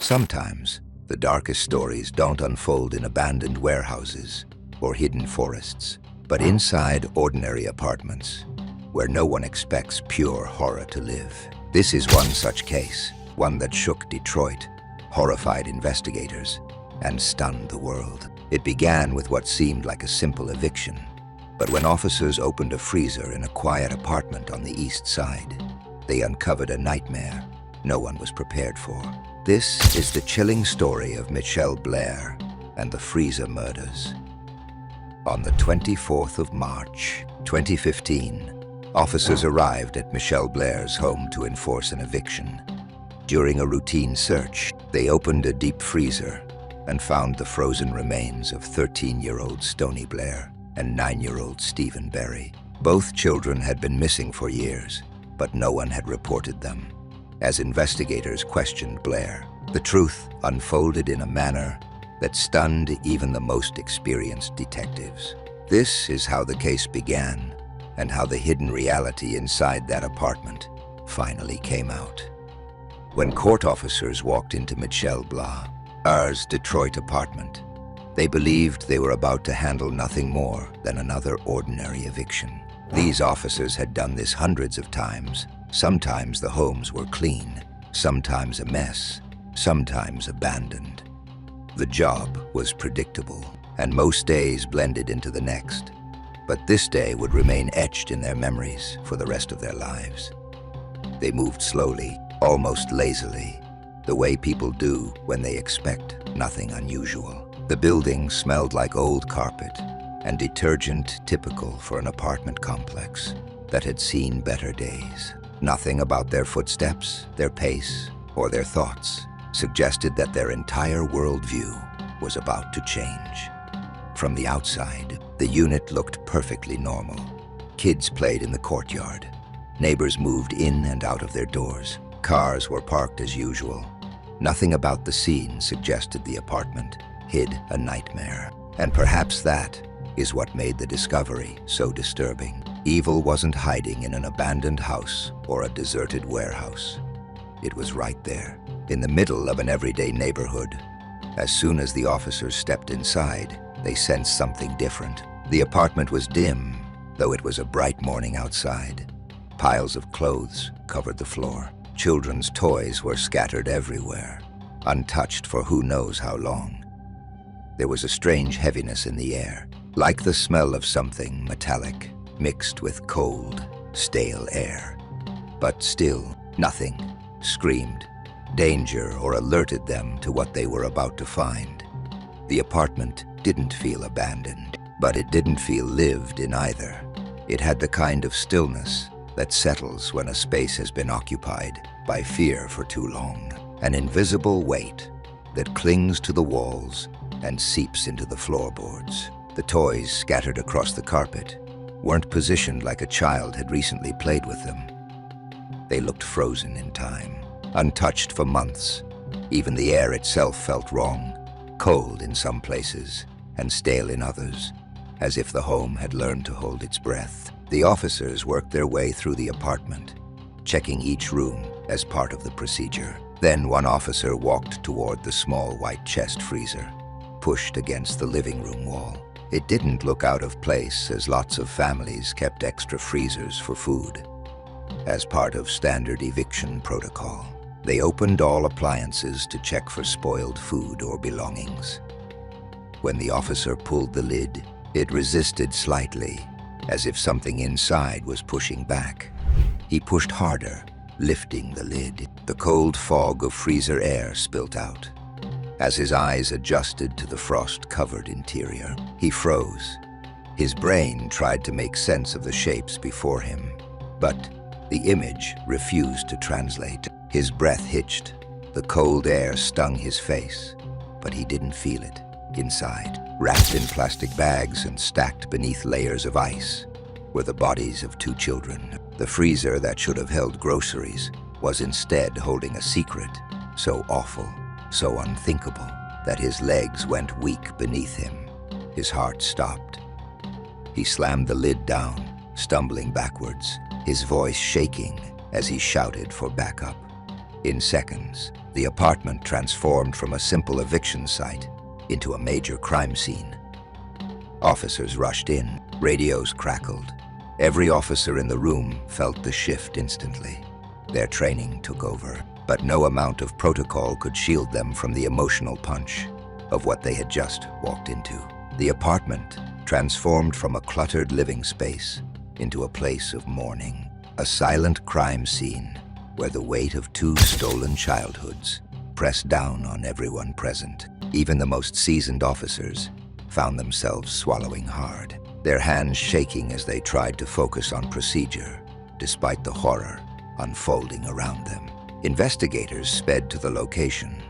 Sometimes, the darkest stories don't unfold in abandoned warehouses or hidden forests, but inside ordinary apartments, where no one expects pure horror to live. This is one such case, one that shook Detroit, horrified investigators, and stunned the world. It began with what seemed like a simple eviction, but when officers opened a freezer in a quiet apartment on the east side, they uncovered a nightmare no one was prepared for. This is the chilling story of Mitchelle Blair and the freezer murders. On the 24th of March, 2015, officers arrived at Mitchelle Blair's home to enforce an eviction. During a routine search, they opened a deep freezer and found the frozen remains of 13-year-old Stony Blair and 9-year-old Stephen Berry. Both children had been missing for years, but no one had reported them. As investigators questioned Blair, the truth unfolded in a manner that stunned even the most experienced detectives. This is how the case began, and how the hidden reality inside that apartment finally came out. When court officers walked into Mitchelle Blair's Detroit apartment, they believed they were about to handle nothing more than another ordinary eviction. These officers had done this hundreds of times. Sometimes the homes were clean, sometimes a mess, sometimes abandoned. The job was predictable, and most days blended into the next. But this day would remain etched in their memories for the rest of their lives. They moved slowly, almost lazily, the way people do when they expect nothing unusual. The building smelled like old carpet and detergent, typical for an apartment complex that had seen better days. Nothing about their footsteps, their pace, or their thoughts suggested that their entire worldview was about to change. From the outside, the unit looked perfectly normal. Kids played in the courtyard. Neighbors moved in and out of their doors. Cars were parked as usual. Nothing about the scene suggested the apartment hid a nightmare. And perhaps that is what made the discovery so disturbing. Evil wasn't hiding in an abandoned house or a deserted warehouse. It was right there, in the middle of an everyday neighborhood. As soon as the officers stepped inside, they sensed something different. The apartment was dim, though it was a bright morning outside. Piles of clothes covered the floor. Children's toys were scattered everywhere, untouched for who knows how long. There was a strange heaviness in the air, like the smell of something metallic, mixed with cold, stale air. But still, nothing screamed danger or alerted them to what they were about to find. The apartment didn't feel abandoned, but it didn't feel lived in either. It had the kind of stillness that settles when a space has been occupied by fear for too long. An invisible weight that clings to the walls and seeps into the floorboards. The toys scattered across the carpet weren't positioned like a child had recently played with them. They looked frozen in time, untouched for months. Even the air itself felt wrong, cold in some places and stale in others, as if the home had learned to hold its breath. The officers worked their way through the apartment, checking each room as part of the procedure. Then one officer walked toward the small white chest freezer, pushed against the living room wall. It didn't look out of place, as lots of families kept extra freezers for food. As part of standard eviction protocol, they opened all appliances to check for spoiled food or belongings. When the officer pulled the lid, it resisted slightly, as if something inside was pushing back. He pushed harder, lifting the lid. The cold fog of freezer air spilt out. As his eyes adjusted to the frost-covered interior, he froze. His brain tried to make sense of the shapes before him, but the image refused to translate. His breath hitched. The cold air stung his face, but he didn't feel it. Inside, wrapped in plastic bags and stacked beneath layers of ice, were the bodies of 2 children. The freezer that should have held groceries was instead holding a secret so awful, so unthinkable, that his legs went weak beneath him. His heart stopped. He slammed the lid down, stumbling backwards, his voice shaking as he shouted for backup. In seconds, The apartment transformed from a simple eviction site into a major crime scene. Officers rushed in, radios crackled. Every officer in the room felt the shift instantly. Their training took over, but no amount of protocol could shield them from the emotional punch of what they had just walked into. The apartment transformed from a cluttered living space into a place of mourning, a silent crime scene where the weight of 2 stolen childhoods pressed down on everyone present. Even the most seasoned officers found themselves swallowing hard, their hands shaking as they tried to focus on procedure, despite the horror unfolding around them. Investigators sped to the location.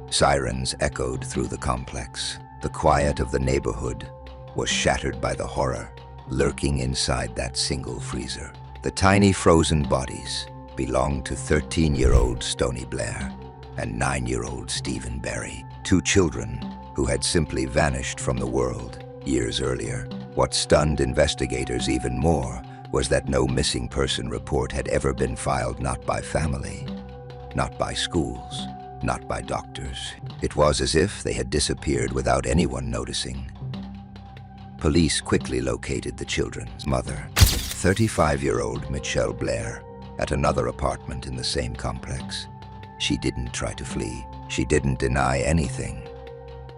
Sirens echoed through the complex. The quiet of the neighborhood was shattered by the horror lurking inside that single freezer. The tiny frozen bodies belonged to 13-year-old Stony Blair and 9-year-old Stephen Berry, 2 children who had simply vanished from the world years earlier. What stunned investigators even more was that no missing person report had ever been filed, not by family, not by schools, not by doctors. It was as if they had disappeared without anyone noticing. Police quickly located the children's mother, 35-year-old Mitchelle Blair, at another apartment in the same complex. She didn't try to flee. She didn't deny anything.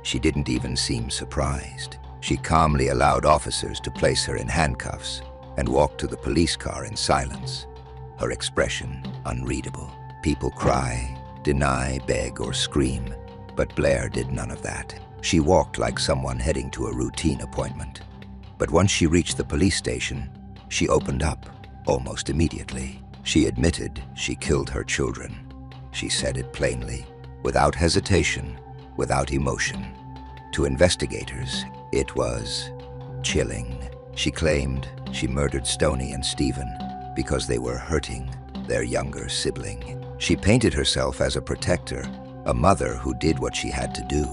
She didn't even seem surprised. She calmly allowed officers to place her in handcuffs and walked to the police car in silence, her expression unreadable. People cry, deny, beg, or scream, but Blair did none of that. She walked like someone heading to a routine appointment. But once she reached the police station, she opened up almost immediately. She admitted she killed her children. She said it plainly, without hesitation, without emotion. To investigators, it was chilling. She claimed she murdered Stony and Stephen because they were hurting their younger sibling. She painted herself as a protector, a mother who did what she had to do.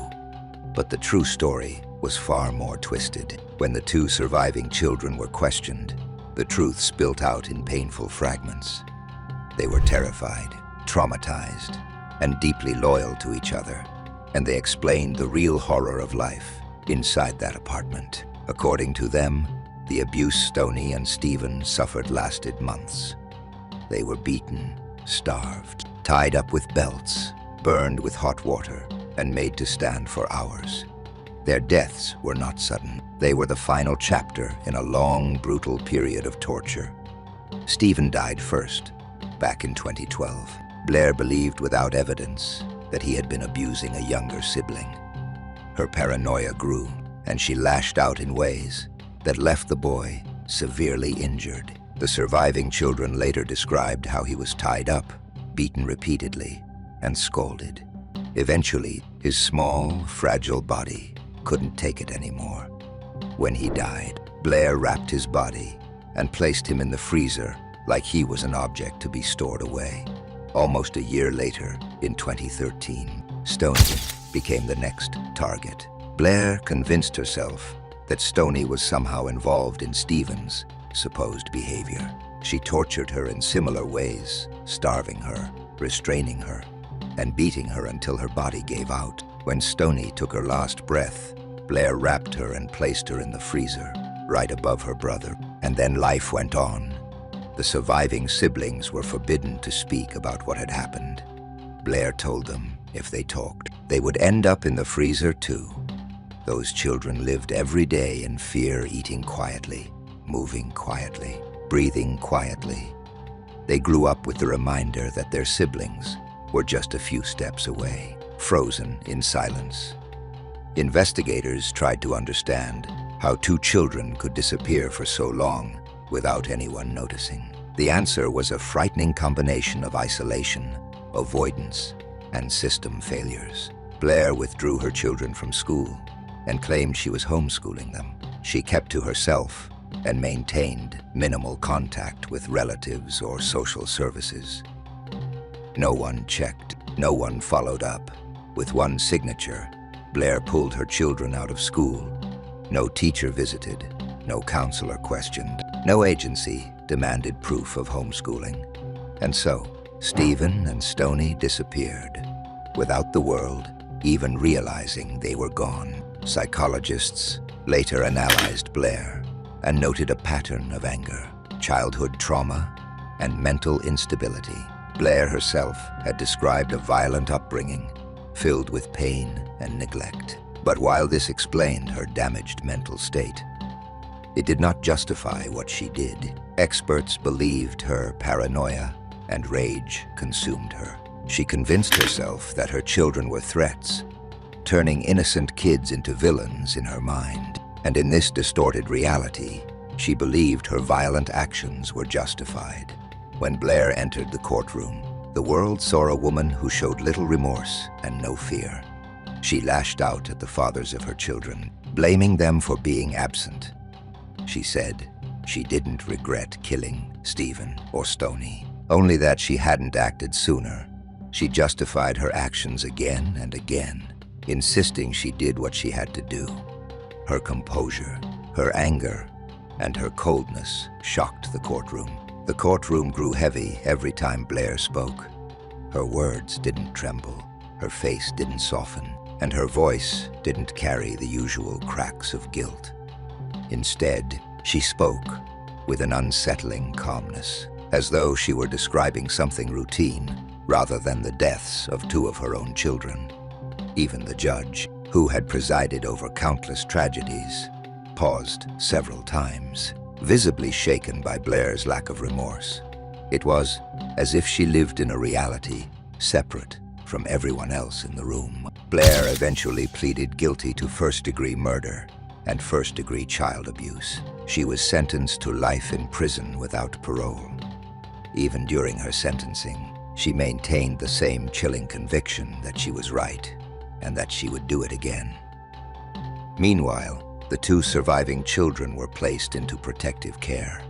But the true story was far more twisted. When the 2 surviving children were questioned, the truth spilt out in painful fragments. They were terrified, traumatized, and deeply loyal to each other, and they explained the real horror of life inside that apartment. According to them, the abuse Stony and Stephen suffered lasted months. They were beaten, starved, tied up with belts, burned with hot water, and made to stand for hours. Their deaths were not sudden. They were the final chapter in a long, brutal period of torture. Stephen died first, back in 2012. Blair believed without evidence that he had been abusing a younger sibling. Her paranoia grew, and she lashed out in ways that left the boy severely injured. The surviving children later described how he was tied up, beaten repeatedly, and scolded. Eventually, his small, fragile body couldn't take it anymore. When he died, Blair wrapped his body and placed him in the freezer like he was an object to be stored away. Almost a year later, in 2013, Stony became the next target. Blair convinced herself that Stony was somehow involved in Stephen's supposed behavior. She tortured her in similar ways, starving her, restraining her, and beating her until her body gave out. When Stony took her last breath, Blair wrapped her and placed her in the freezer, right above her brother. And then life went on. The surviving siblings were forbidden to speak about what had happened. Blair told them if they talked, they would end up in the freezer too. Those children lived every day in fear, eating quietly, moving quietly, breathing quietly. They grew up with the reminder that their siblings were just a few steps away, frozen in silence. Investigators tried to understand how 2 children could disappear for so long without anyone noticing. The answer was a frightening combination of isolation, avoidance, and system failures. Blair withdrew her children from school and claimed she was homeschooling them. She kept to herself and maintained minimal contact with relatives or social services. No one checked, no one followed up. With one signature, Blair pulled her children out of school. No teacher visited, no counselor questioned, no agency demanded proof of homeschooling. And so, Stephen and Stony disappeared, without the world even realizing they were gone. Psychologists later analyzed Blair and noted a pattern of anger, childhood trauma, and mental instability. Blair herself had described a violent upbringing filled with pain and neglect. But while this explained her damaged mental state, it did not justify what she did. Experts believed her paranoia and rage consumed her. She convinced herself that her children were threats, turning innocent kids into villains in her mind. And in this distorted reality, she believed her violent actions were justified. When Blair entered the courtroom, the world saw a woman who showed little remorse and no fear. She lashed out at the fathers of her children, blaming them for being absent. She said she didn't regret killing Stephen or Stoney, only that she hadn't acted sooner. She justified her actions again and again, insisting she did what she had to do. Her composure, her anger, and her coldness shocked the courtroom. The courtroom grew heavy every time Blair spoke. Her words didn't tremble, her face didn't soften, and her voice didn't carry the usual cracks of guilt. Instead, she spoke with an unsettling calmness, as though she were describing something routine rather than the deaths of two of her own children. Even the judge, who had presided over countless tragedies, paused several times, visibly shaken by Blair's lack of remorse. It was as if she lived in a reality separate from everyone else in the room. Blair eventually pleaded guilty to first-degree murder and first-degree child abuse. She was sentenced to life in prison without parole. Even during her sentencing, she maintained the same chilling conviction that she was right and that she would do it again. Meanwhile, the two surviving children were placed into protective care.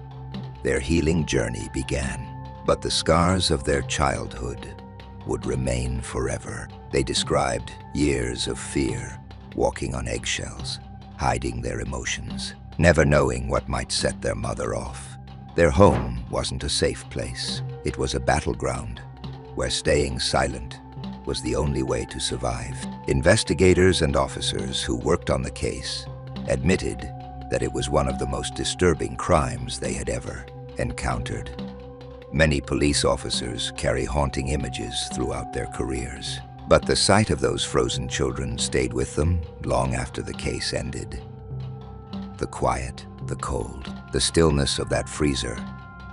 Their healing journey began, but the scars of their childhood would remain forever. They described years of fear, walking on eggshells, hiding their emotions, never knowing what might set their mother off. Their home wasn't a safe place. It was a battleground where staying silent was the only way to survive. Investigators and officers who worked on the case admitted that it was one of the most disturbing crimes they had ever encountered. Many police officers carry haunting images throughout their careers, but the sight of those frozen children stayed with them long after the case ended. The quiet, the cold, the stillness of that freezer,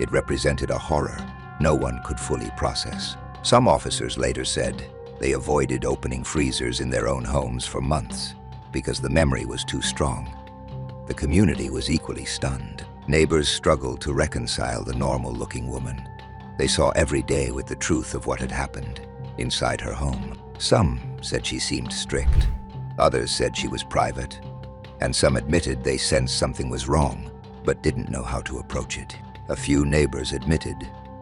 it represented a horror no one could fully process. Some officers later said they avoided opening freezers in their own homes for months because the memory was too strong. The community was equally stunned. Neighbors struggled to reconcile the normal-looking woman they saw every day with the truth of what had happened inside her home. Some said she seemed strict, others said she was private, and some admitted they sensed something was wrong but didn't know how to approach it. A few neighbors admitted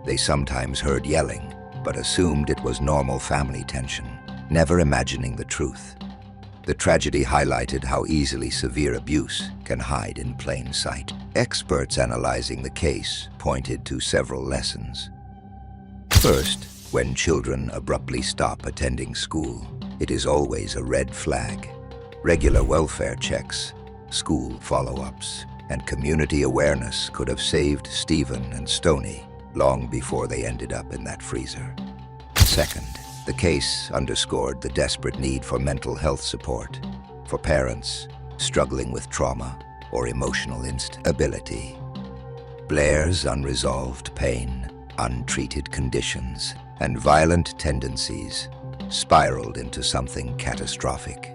they sometimes heard yelling but assumed it was normal family tension, never imagining the truth. The tragedy highlighted how easily severe abuse can hide in plain sight. Experts analyzing the case pointed to several lessons. First, when children abruptly stop attending school, it is always a red flag. Regular welfare checks, school follow-ups, and community awareness could have saved Stephen and Stoney long before they ended up in that freezer. Second, the case underscored the desperate need for mental health support for parents struggling with trauma or emotional instability. Blair's unresolved pain, untreated conditions, and violent tendencies spiraled into something catastrophic.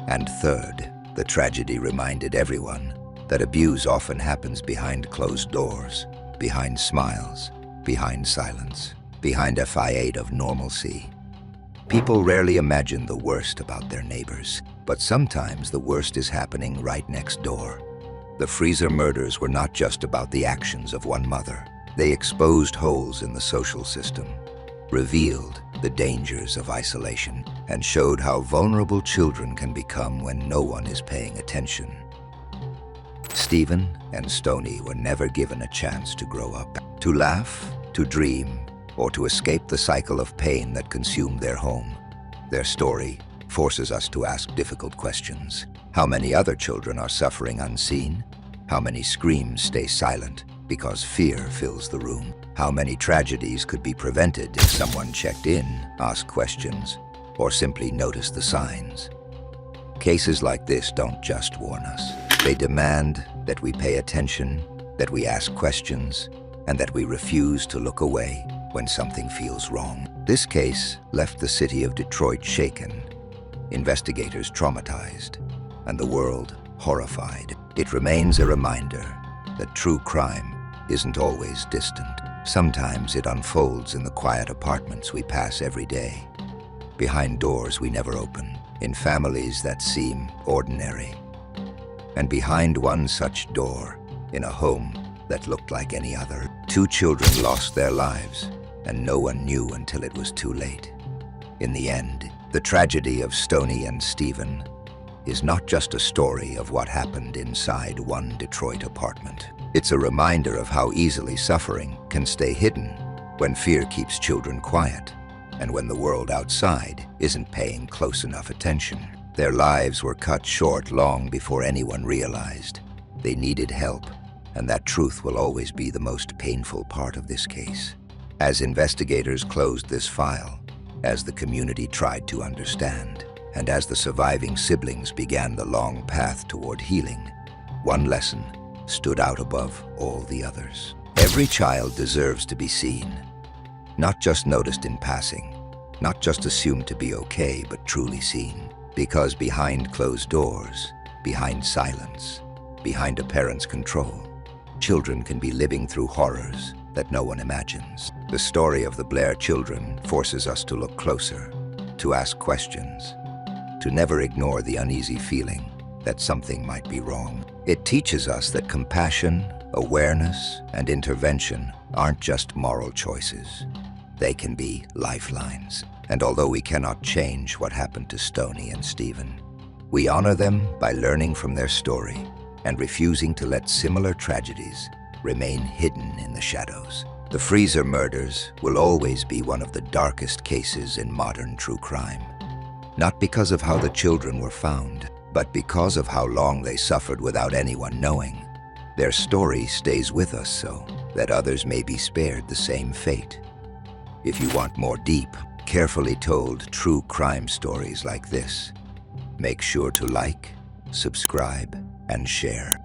And third, the tragedy reminded everyone that abuse often happens behind closed doors, behind smiles, behind silence, behind a facade of normalcy. People rarely imagine the worst about their neighbors, but sometimes the worst is happening right next door. The freezer murders were not just about the actions of one mother. They exposed holes in the social system, revealed the dangers of isolation, and showed how vulnerable children can become when no one is paying attention. Stephen and Stoney were never given a chance to grow up, to laugh, to dream, or to escape the cycle of pain that consumed their home. Their story forces us to ask difficult questions. How many other children are suffering unseen? How many screams stay silent because fear fills the room? How many tragedies could be prevented if someone checked in, asked questions, or simply noticed the signs? Cases like this don't just warn us. They demand that we pay attention, that we ask questions, and that we refuse to look away when something feels wrong. This case left the city of Detroit shaken, investigators traumatized, and the world horrified. It remains a reminder that true crime isn't always distant. Sometimes it unfolds in the quiet apartments we pass every day, behind doors we never open, in families that seem ordinary, and behind one such door, in a home that looked like any other. 2 children lost their lives, and no one knew until it was too late. In the end, the tragedy of Stoney and Stephen is not just a story of what happened inside one Detroit apartment. It's a reminder of how easily suffering can stay hidden when fear keeps children quiet and when the world outside isn't paying close enough attention. Their lives were cut short long before anyone realized they needed help, and that truth will always be the most painful part of this case. As investigators closed this file, as the community tried to understand, and as the surviving siblings began the long path toward healing, one lesson stood out above all the others. Every child deserves to be seen, not just noticed in passing, not just assumed to be okay, but truly seen. Because behind closed doors, behind silence, behind a parent's control, children can be living through horrors that no one imagines. The story of the Blair children forces us to look closer, to ask questions, to never ignore the uneasy feeling that something might be wrong. It teaches us that compassion, awareness, and intervention aren't just moral choices. They can be lifelines. And although we cannot change what happened to Stoney and Stephen, we honor them by learning from their story and refusing to let similar tragedies remain hidden in the shadows. The Freezer murders will always be one of the darkest cases in modern true crime. Not because of how the children were found, but because of how long they suffered without anyone knowing. Their story stays with us so that others may be spared the same fate. If you want more deep, carefully told true crime stories like this, make sure to like, subscribe, and share.